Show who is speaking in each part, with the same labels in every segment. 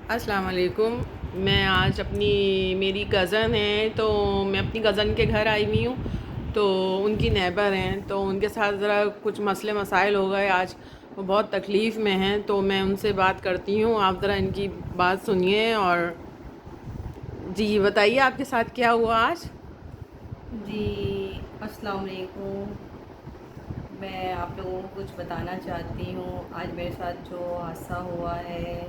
Speaker 1: अस्सलाम वालेकुम। मैं आज मेरी कज़न है, तो मैं अपनी कज़न के घर आई हुई हूँ। तो उनकी नेबर हैं, तो उनके साथ ज़रा कुछ मसले मसाइल हो गए आज। वो बहुत तकलीफ़ में हैं, तो मैं उनसे बात करती हूँ। आप ज़रा इनकी बात सुनिए और जी बताइए आपके साथ क्या हुआ आज।
Speaker 2: जी, अस्सलाम वालेकुम। मैं आप लोगों को कुछ बताना चाहती हूँ। आज मेरे साथ जो हादसा हुआ है,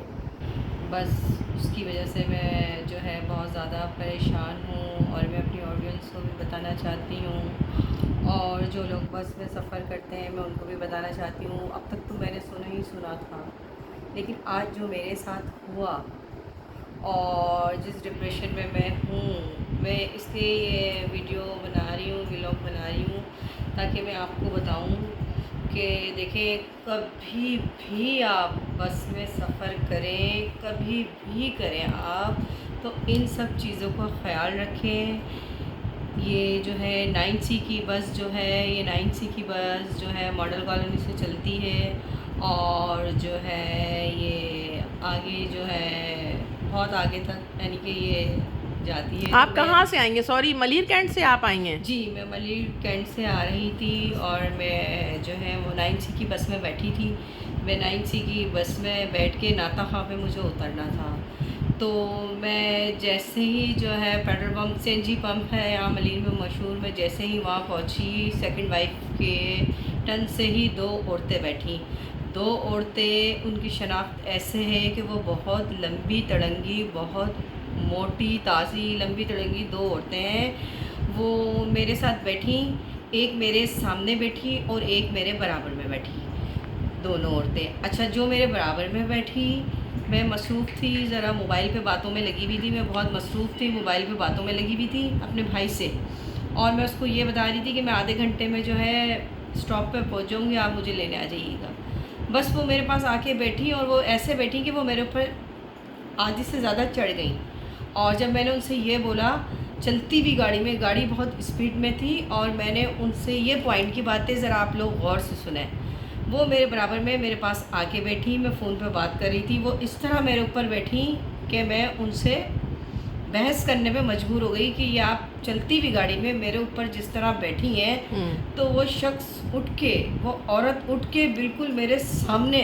Speaker 2: बस उसकी वजह से मैं जो है बहुत ज़्यादा परेशान हूँ और मैं अपनी ऑडियंस को भी बताना चाहती हूँ और जो लोग बस में सफ़र करते हैं मैं उनको भी बताना चाहती हूँ। अब तक तो मैंने सुना ही सुना था, लेकिन आज जो मेरे साथ हुआ और जिस डिप्रेशन में मैं हूँ, मैं इसलिए ये वीडियो बना रही हूँ, व्लॉग बना रही हूँ, ताकि मैं आपको बताऊँ कि देखें, कभी भी आप बस में सफ़र करें, कभी भी करें आप, तो इन सब चीज़ों का ख़्याल रखें। ये जो है 9C की बस जो है, ये 9C की बस जो है मॉडल कॉलोनी से चलती है और जो है ये आगे जो है बहुत आगे तक, यानी कि ये जाती है। तो
Speaker 1: आप
Speaker 2: मैं
Speaker 1: कहाँ से आएंगे? सॉरी, मलिर कैंट से आप आई हैं?
Speaker 2: जी, मैं मलिर कैंट से आ रही थी और मैं जो है वो 9C की बस में बैठी थी। मैं 9C की बस में बैठ के नाता खां पे मुझे उतरना था। तो मैं जैसे ही जो है पेट्रोल पंप, सीएनजी पंप है यहाँ मलिर में मशहूर, मैं जैसे ही वहाँ पहुँची, सेकंड वाइफ के टर्न से ही दो औरतें बैठी। दो औरतें, उनकी शनाख्त ऐसे है कि वो बहुत लंबी तड़ंगी, बहुत मोटी ताज़ी लंबी तड़ंगी दो औरतें हैं। वो मेरे साथ बैठी, एक मेरे सामने बैठी और एक मेरे बराबर में बैठी, दोनों औरतें। अच्छा, जो मेरे बराबर में बैठी, मैं मसरूफ़ थी, ज़रा मोबाइल पे बातों में लगी हुई थी। मैं बहुत मसरूफ़ थी, मोबाइल पे बातों में लगी हुई थी अपने भाई से, और मैं उसको ये बता रही थी कि मैं आधे घंटे में जो है स्टॉप पे पहुंच जाऊँगी, आप मुझे लेने आ जाइएगा। बस वो मेरे पास आके बैठी और वो ऐसे बैठी कि वो मेरे ऊपर आधी से ज़्यादा चढ़ गई। और जब मैंने उनसे ये बोला, चलती हुई गाड़ी में, गाड़ी बहुत स्पीड में थी, और मैंने उनसे ये पॉइंट की बातें ज़रा आप लोग गौर से सुने। वो मेरे बराबर में मेरे पास आके बैठी, मैं फ़ोन पे बात कर रही थी, वो इस तरह मेरे ऊपर बैठी कि मैं उनसे बहस करने पे मजबूर हो गई कि ये आप चलती हुई गाड़ी में मेरे ऊपर जिस तरह बैठी हैं। तो वो शख्स उठ के, वो औरत उठ के बिल्कुल मेरे सामने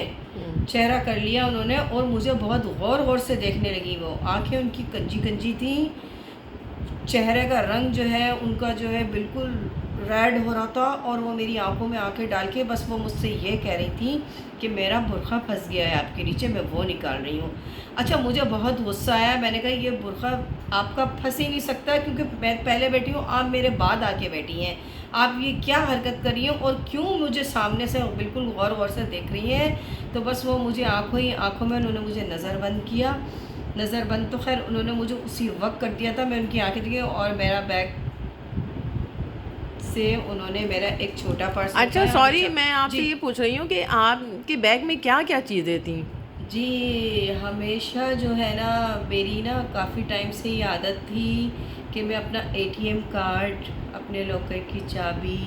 Speaker 2: चेहरा कर लिया उन्होंने, और मुझे बहुत गौर गौर से देखने लगी। वो आंखें उनकी कंजी कंजी थी, चेहरे का रंग जो है उनका जो है बिल्कुल रेड हो रहा था, और वो मेरी आंखों में आंखें डाल के बस वो मुझसे ये कह रही थी कि मेरा बुर्खा फंस गया है आपके नीचे, मैं वो निकाल रही हूँ। अच्छा, मुझे बहुत गुस्सा आया। मैंने कहा ये बुर्खा आपका फंस ही नहीं सकता, क्योंकि मैं पहले बैठी हूँ, आप मेरे बाद आके बैठी हैं। आप ये क्या हरकत कर रही हैं और क्यों मुझे सामने से बिल्कुल गौर गौर से देख रही हैं? तो बस वो मुझे आँखों ही आँखों में उन्होंने मुझे नज़रबंद किया। नज़रबंद तो खैर उन्होंने मुझे उसी वक्त कर दिया था। मैं उनकी आंखें देखी और मेरा बैग से उन्होंने मेरा एक छोटा पर्स
Speaker 1: अच्छा,
Speaker 2: उठाया और
Speaker 1: सॉरी, मैं आपसे
Speaker 2: जी,
Speaker 1: ये पूछ रही हूँ कि आपके बैग में क्या क्या चीज़ें थी?
Speaker 2: जी, हमेशा जो है ना, मेरी ना काफ़ी टाइम से ये आदत थी कि मैं अपना एटीएम कार्ड, अपने लॉकर की चाबी,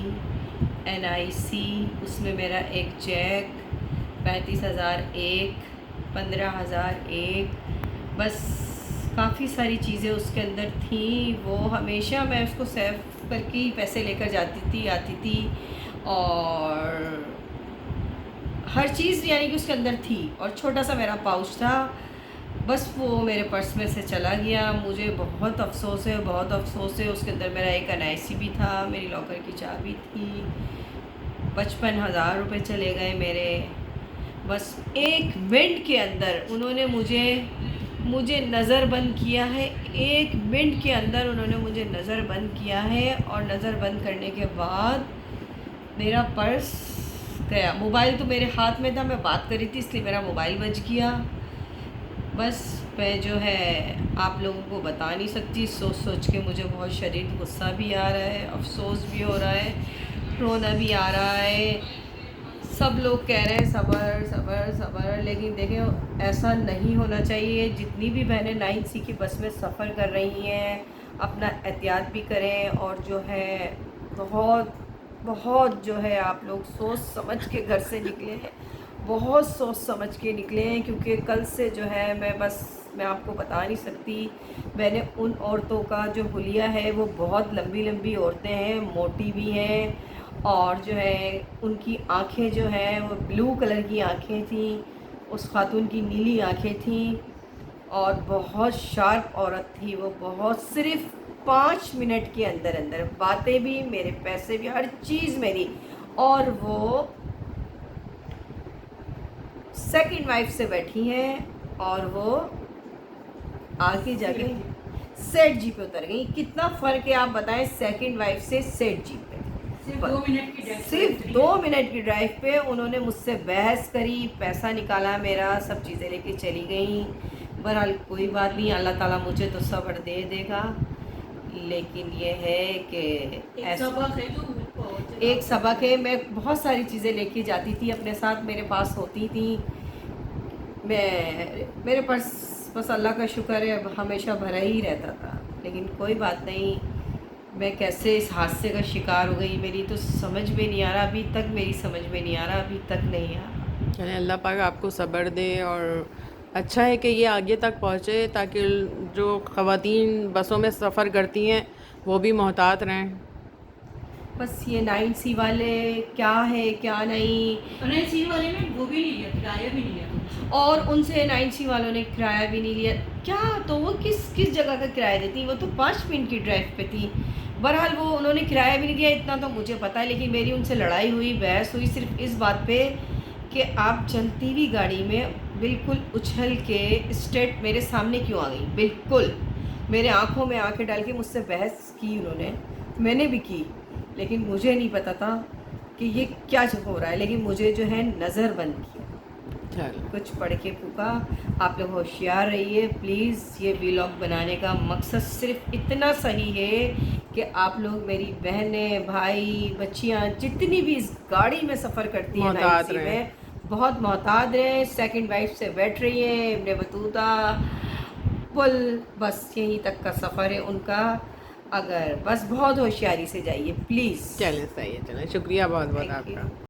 Speaker 2: एनआईसी, उसमें मेरा एक चेक, 35,000 एक, 15,000 एक, बस काफ़ी सारी चीज़ें उसके अंदर थी। वो हमेशा मैं उसको सेव करके ही पैसे लेकर जाती थी, आती थी, और हर चीज़ यानी कि उसके अंदर थी, और छोटा सा मेरा पाउच था। बस वो मेरे पर्स में से चला गया। मुझे बहुत अफ़सोस है, बहुत अफ़सोस है। उसके अंदर मेरा एक एनआईसी भी था, मेरी लॉकर की चाबी थी। 55,000 रुपये चले गए मेरे। बस 1 मिनट के अंदर उन्होंने मुझे मुझे नज़रबंद किया है। 1 मिनट के अंदर उन्होंने मुझे नज़रबंद किया है, और नज़रबंद करने के बाद मेरा पर्स गया। मोबाइल तो मेरे हाथ में था, मैं बात कर रही थी, इसलिए मेरा मोबाइल बच गया। बस मैं जो है आप लोगों को बता नहीं सकती। सोच सोच के मुझे बहुत शदीद गुस्सा भी आ रहा है, अफ़सोस भी हो रहा है, रोना भी आ रहा है। सब लोग कह रहे हैं सब्र सब्र सब्र, लेकिन देखें ऐसा नहीं होना चाहिए। जितनी भी बहनें 9C की बस में सफ़र कर रही हैं, अपना एहतियात भी करें, और जो है बहुत बहुत जो है आप लोग सोच समझ के घर से निकलें, बहुत सोच समझ के निकलें, क्योंकि कल से जो है मैं बस मैं आपको बता नहीं सकती। मैंने उन औरतों का जो हुलिया है वो बहुत लंबी लंबी औरतें हैं, मोटी भी हैं, और जो है उनकी आँखें जो हैं वो ब्लू कलर की आँखें थीं, उस खातून की नीली आँखें थीं, और बहुत शार्प औरत थी वो, बहुत सिर्फ 5 मिनट के अंदर अंदर, बातें भी, मेरे पैसे भी, हर चीज़ मेरी। और वो सेकंड वाइफ से बैठी हैं और वो आगे जाके सेठ जी पे उतर गई। कितना फ़र्क है आप बताएं, सेकंड वाइफ से सेठ जी पे। सिर्फ 2 मिनट की ड्राइव पे उन्होंने मुझसे बहस करी, पैसा निकाला मेरा, सब चीज़ें लेके चली गई। बहरहाल कोई बात नहीं, अल्लाह ताला मुझे तो सब्र दे देगा। लेकिन ये है कि एक सबक है, मैं बहुत सारी चीज़ें लेके जाती थी अपने साथ, मेरे पास होती थी, मेरे पास बस अल्लाह का शुक्र है हमेशा भरा ही रहता था। लेकिन कोई बात नहीं, मैं कैसे इस हादसे का शिकार हो गई, मेरी तो समझ में नहीं आ रहा अभी तक, मेरी समझ में नहीं आ रहा अभी तक, नहीं आ रहा।
Speaker 1: चलें, अल्लाह पाक आपको सब्र दे। और अच्छा है कि ये आगे तक पहुँचे ताकि जो ख़वातीन बसों में सफ़र करती हैं वो भी मोहतात रहें।
Speaker 2: बस ये 9C वाले क्या है क्या नहीं,
Speaker 3: 9C वाले ने वो भी नहीं लिया, किराया भी नहीं लिया तुमसे।
Speaker 2: और उनसे 9C वालों ने किराया भी नहीं लिया क्या? तो वो किस जगह का किराया देती, वो तो 5 मिनट की ड्राइव पे थी। बहरहाल वो उन्होंने किराया भी नहीं दिया, इतना तो मुझे पता है। लेकिन मेरी उनसे लड़ाई हुई, बहस हुई सिर्फ इस बात पे कि आप चलती हुई गाड़ी में बिल्कुल उछल के स्ट्रेट मेरे सामने क्यों आ गई, बिल्कुल मेरे आंखों में आंखें डाल के मुझसे बहस की उन्होंने, मैंने भी की। लेकिन मुझे नहीं पता था कि ये क्या हो रहा है, लेकिन मुझे जो है नज़र बंद किया,
Speaker 1: चलो,
Speaker 2: कुछ पढ़ के फूका। आप लोग होशियार रहिए प्लीज़। ये व्लॉग बनाने का मकसद सिर्फ इतना सही है कि आप लोग, मेरी बहनें, भाई, बच्चियाँ, जितनी भी इस गाड़ी में सफ़र करती हैं
Speaker 1: मोहतात
Speaker 2: 9C
Speaker 1: रहें।
Speaker 2: में, बहुत मोहतात रहें। सेकंड वाइफ से बैठ रही हैं, इब्ने बतूता पुल, बस यहीं तक का सफ़र है उनका। अगर बस बहुत होशियारी से जाइए प्लीज़।
Speaker 1: चलें, सही है, चलें, शुक्रिया बहुत बहुत
Speaker 2: थैंक यू।
Speaker 1: आपका।